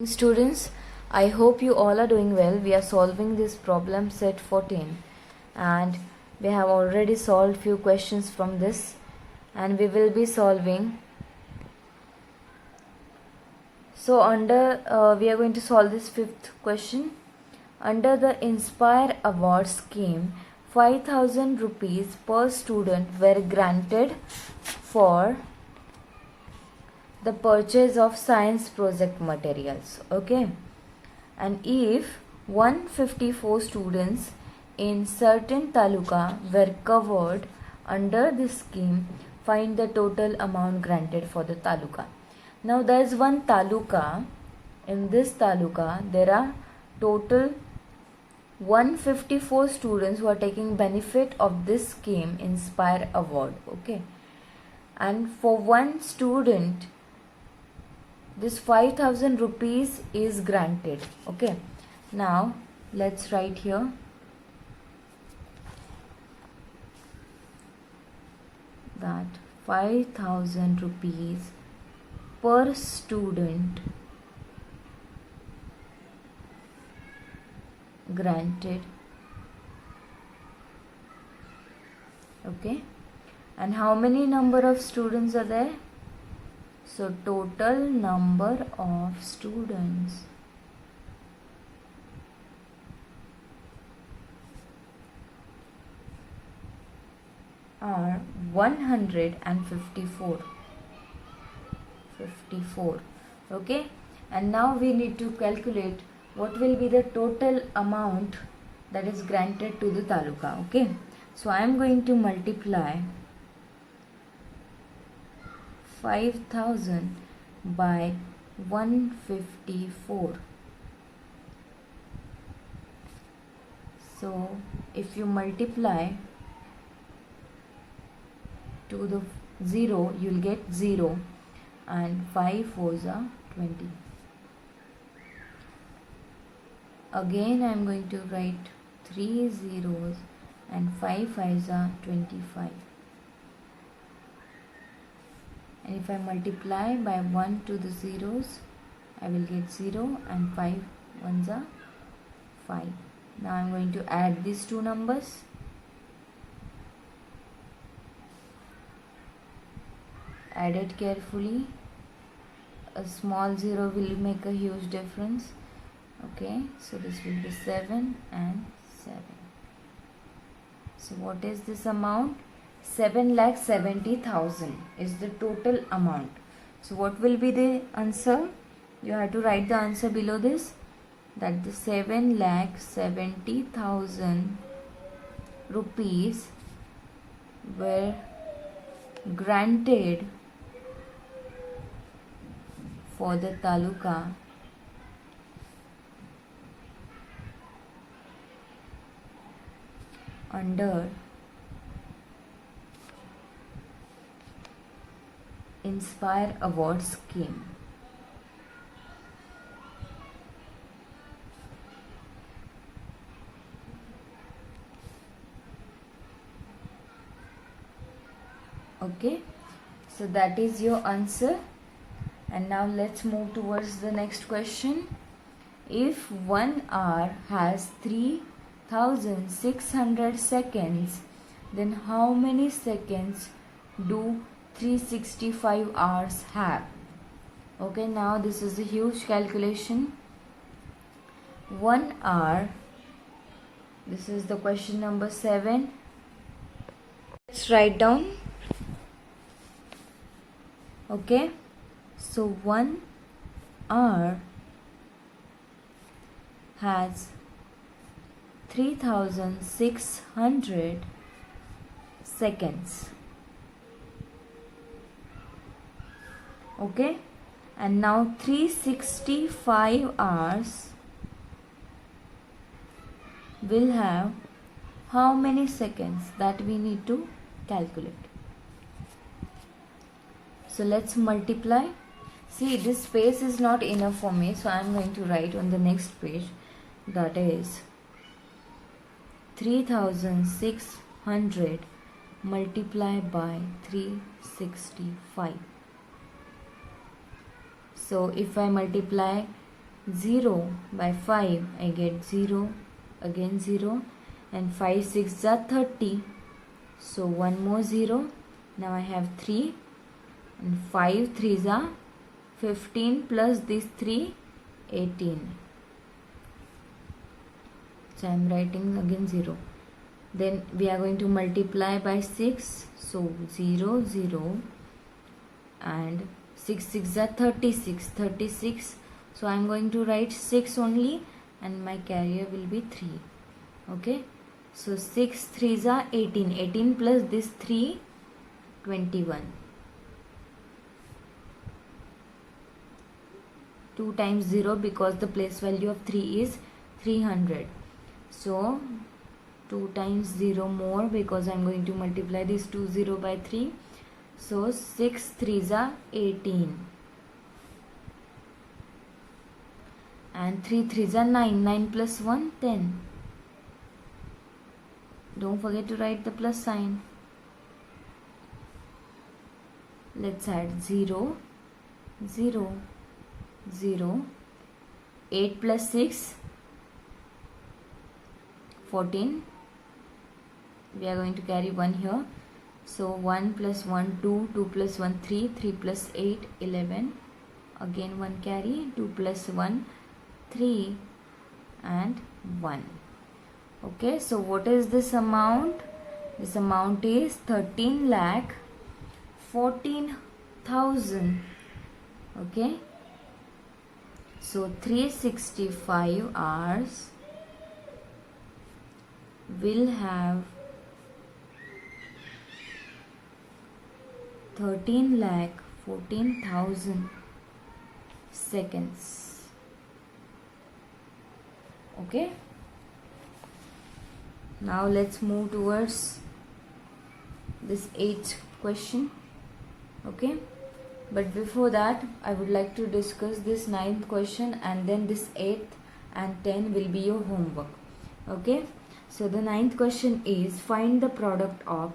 Students, I hope you all are doing well. We are solving this problem set 14 and we have already solved few questions from this and we will be solving. So we are going to solve this fifth question. Under the Inspire Award scheme, 5,000 rupees per student were granted for the purchase of science project materials. Okay, and if 154 students in certain taluka were covered under this scheme, find the total amount granted for the taluka. Now there is one taluka. In this taluka there are total 154 students who are taking benefit of this scheme Inspire Award. Okay, and for one student this 5,000 rupees is granted. Okay, now let's write here that 5,000 rupees per student granted. Okay, and how many number of students are there? So total number of students are 154. 54. Okay, and now we need to calculate what will be the total amount that is granted to the taluka. Okay, so I am going to multiply 5,000 by 154. So if you multiply to the 0, you will get 0 and 5 fours are 20. Again I am going to write 3 zeros and 5 fives are 25. And if I multiply by 1 to the zeros, I will get 0 and 5 ones are 5. Now I am going to add these two numbers. Add it carefully. A small 0 will make a huge difference. Okay, so this will be 7 and 7. So what is this amount? 7,70,000 is the total amount. So what will be the answer? You have to write the answer below this, that the 7,70,000 rupees were granted for the taluka under Inspire Award scheme. Okay, so that is your answer. And now let's move towards the next question. If 1 hour has 3,600 seconds, then how many seconds do 365 hours have? Okay, now this is a huge calculation. 1 hour, this is the question number 7. Let's write down. Okay, so 1 hour has 3,600 seconds. Okay, and now 365 hours will have how many seconds? That we need to calculate. So let's multiply. See, this space is not enough for me, so I am going to write on the next page, that is 3,600 multiplied by 365. So if I multiply 0 by 5, I get 0, again 0, and 5 6 are 30, so one more 0. Now I have 3, and 5 3s are 15 plus these 3, 18. So I am writing again 0. Then we are going to multiply by 6, so 0 0, and 6 6 are 36, so I am going to write 6 only, and my carrier will be 3. Okay, so 6 3s are 18 plus this 3, 21. 2 times 0 because the place value of 3 is 300, so 2 times 0 more because I am going to multiply this 20 by 3, so 6 3s are 18, and 3 3s are 9 plus 1 10. Don't forget to write the plus sign. Let's add 0 0 0. 8 plus 6 14. We are going to carry 1 here, so 1 plus 1 2, 2 plus 1 3, 3 plus 8 11, again 1 carry, 2 plus 1 3, and 1. Okay, so what is this amount? This amount is 13,14,000. Okay, so 365 hours will have 13,14,000 seconds. Okay, now let's move towards this 8th question. Okay, but before that I would like to discuss this 9th question, and then this 8th and 10 will be your homework. Okay, so the 9th question is, find the product of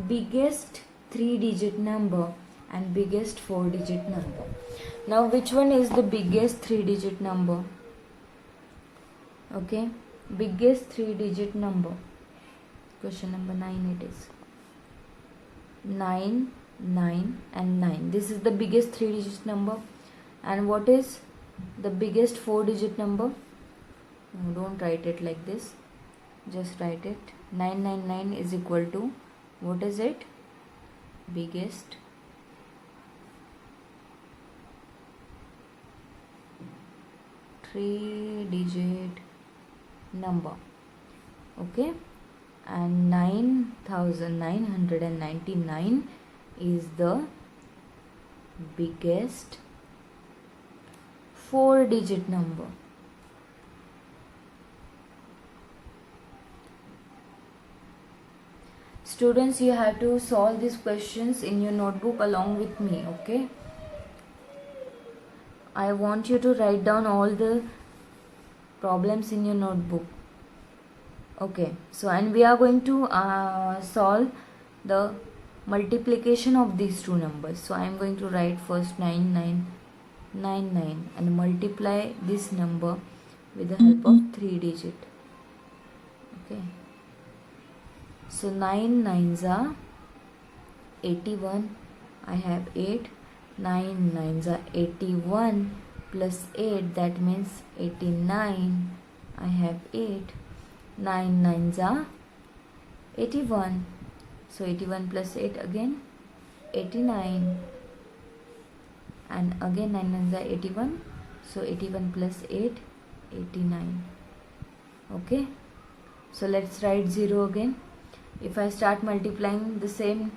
biggest 3-digit number and biggest 4-digit number. Now which one is the biggest 3-digit number? Okay, biggest 3-digit number, question number 9 it is. 9 9 and 9, this is the biggest 3-digit number. And what is the biggest 4-digit number? No, don't write it like this, just write it. 999 is equal to, what is it? Biggest 3-digit number. Okay, and 9,999 is the biggest 4-digit number. Students, you have to solve these questions in your notebook along with me. Okay, I want you to write down all the problems in your notebook. Okay, so and we are going to solve the multiplication of these two numbers. So I am going to write first 9999 and multiply this number with the help of 3-digit. Okay, so 9 9s are 81. I have 8. 9 9s are 81 plus 8, that means 89. I have 8. 9 9s are 81, so 81 plus 8 again 89, and again 9 9s are 81, so 81 plus 8 89. Okay, so let's write 0 again. If I start multiplying the same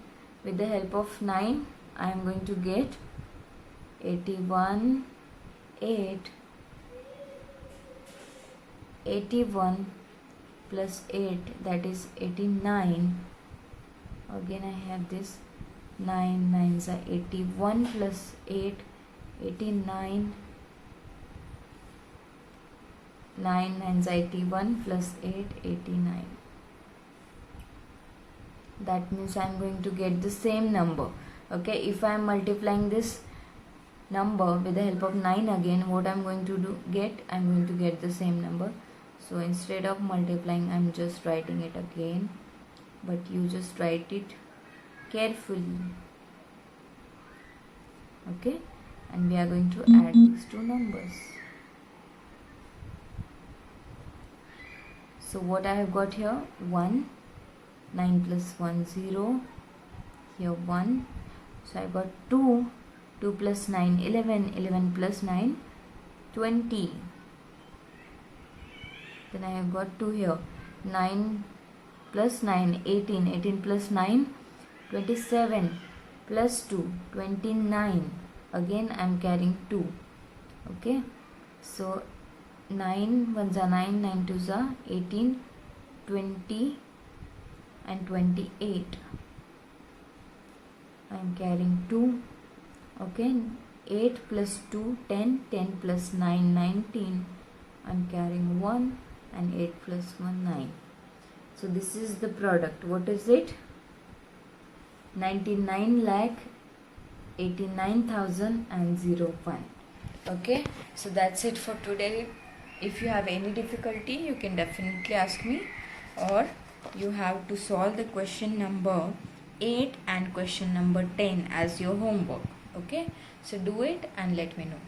with the help of 9, I am going to get 81 8 81 plus 8, that is 89. Again I have this 9 9s are 81 plus 8 89. 9 9s are 81 plus 8 89. That means I am going to get the same number. Okay, if I am multiplying this number with the help of 9 again, what I'm going to I'm going to get the same number. So instead of multiplying, I'm just writing it again, but you just write it carefully. Okay, and we are going to add these two numbers. So what I have got here, 1, 9 plus 1, 0, here 1. So I got 2, 2 plus 9, 11, 11 plus 9, 20. Then I have got 2 here, 9 plus 9, 18, 18 plus 9, 27, plus 2, 29. Again I am carrying 2. Okay, so 9 ones are 9, 9 twos are 18, 20 and 28. I am carrying 2. Okay, 8 plus 2, 10, 10 plus 9, 19. I am carrying 1 and 8 plus 1, 9. So this is the product. What is it? 99,89,001. Okay, so that's it for today. If you have any difficulty, you can definitely ask me, or you have to solve the question number 8 and question number 10 as your homework. Okay, so do it and let me know.